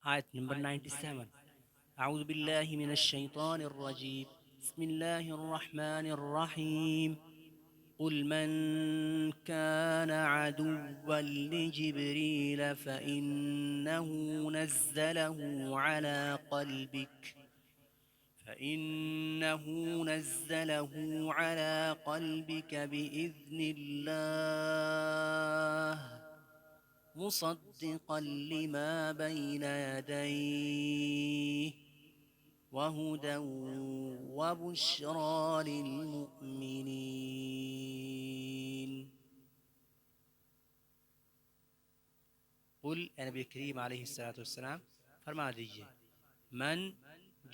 آیت نمبر 97. اعوذ باللہ من الشیطان الرجیم. بسم اللہ الرحمن الرحیم. قل من كان عدوا لجبريل فإنه نزله على قلبك بإذن الله مصدقا لما بين يديه وهدى وبشرى للمؤمنين. قل اے نبی کریم علیہ السلام فرما دیجئے، من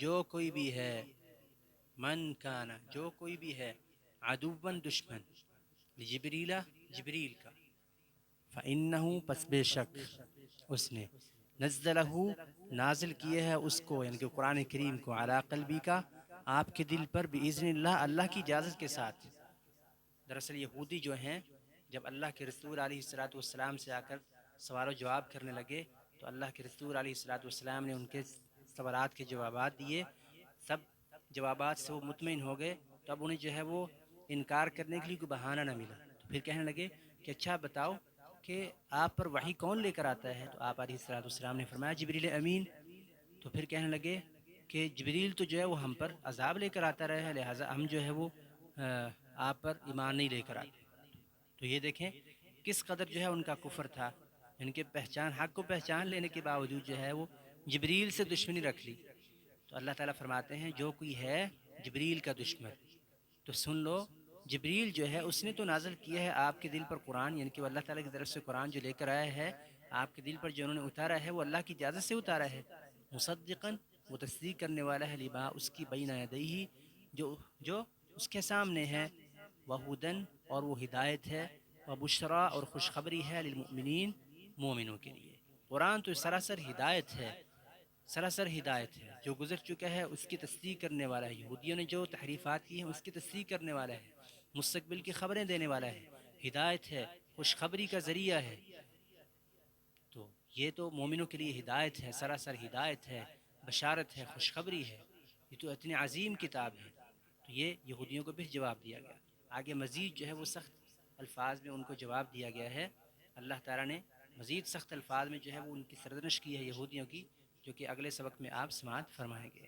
جو کوئی بھی ہے، من کانا جو کوئی بھی ہے، عدوًا دشمن، لجبریل جبریل کا، فإنہ پس بے شک اس نے، نزلہ نازل کیے ہے اس کو، یعنی کہ قرآن کریم کو، علی قلبی کا آپ کے دل پر، بإذن اللہ اللہ کی اجازت کے ساتھ. دراصل یہودی جو ہیں جب اللہ کے رسول علیہ السلام سے آ کر سوال و جواب کرنے لگے تو اللہ کے رسول علیہ السلام نے ان کے سوالات کے جوابات دیے. سب جوابات سے وہ مطمئن ہو گئے تو اب انہیں جو ہے وہ انکار کرنے کے لیے کوئی بہانہ نہ ملا. تو پھر کہنے لگے کہ اچھا بتاؤ کہ آپ پر وحی کون لے کر آتا ہے؟ تو آپ علیہ السلام نے فرمایا جبریل امین. تو پھر کہنے لگے کہ جبریل تو جو ہے وہ ہم پر عذاب لے کر آتا رہا ہے، لہٰذا ہم جو ہے وہ آپ پر ایمان نہیں لے کر آتے. تو یہ دیکھیں کس قدر جو ہے ان کا کفر تھا، ان کے پہچان، حق کو پہچان لینے کے باوجود جو ہے وہ جبریل سے دشمنی رکھ لی. تو اللہ تعالیٰ فرماتے ہیں جو کوئی ہے جبریل کا دشمن تو سن لو، جبریل جو ہے اس نے تو نازل کیا ہے آپ کے دل پر قرآن، یعنی کہ وہ اللہ تعالیٰ کی طرف سے قرآن جو لے کر آیا ہے آپ کے دل پر، جو انہوں نے اتارا ہے وہ اللہ کی اجازت سے اتارا ہے. مصدقاً وہ تصدیق کرنے والا ہے، لما اس کی بین یدیہ جو اس کے سامنے ہے، وہدن اور وہ ہدایت ہے، وبشرا اور خوشخبری ہے، للمؤمنین مومنوں کے لیے. قرآن تو سراسر ہدایت ہے، سراسر ہدایت ہے. جو گزر چکا ہے اس کی تصدیق کرنے والا ہے، یہودیوں نے جو تحریفات کی ہیں اس کی تصدیق کرنے والا ہے، مستقبل کی خبریں دینے والا ہے، ہدایت ہے، خوشخبری کا ذریعہ ہے. تو یہ تو مومنوں کے لیے ہدایت ہے، سراسر ہدایت ہے، بشارت ہے، خوشخبری ہے. یہ تو اتنی عظیم کتاب ہے. تو یہ یہودیوں کو بھی جواب دیا گیا. آگے مزید جو ہے وہ سخت الفاظ میں ان کو جواب دیا گیا ہے. اللہ تعالیٰ نے مزید سخت الفاظ میں جو ہے وہ ان کی سرزنش کی ہے یہودیوں کی، جو کہ اگلے سبق میں آپ سماعت فرمائیں گے.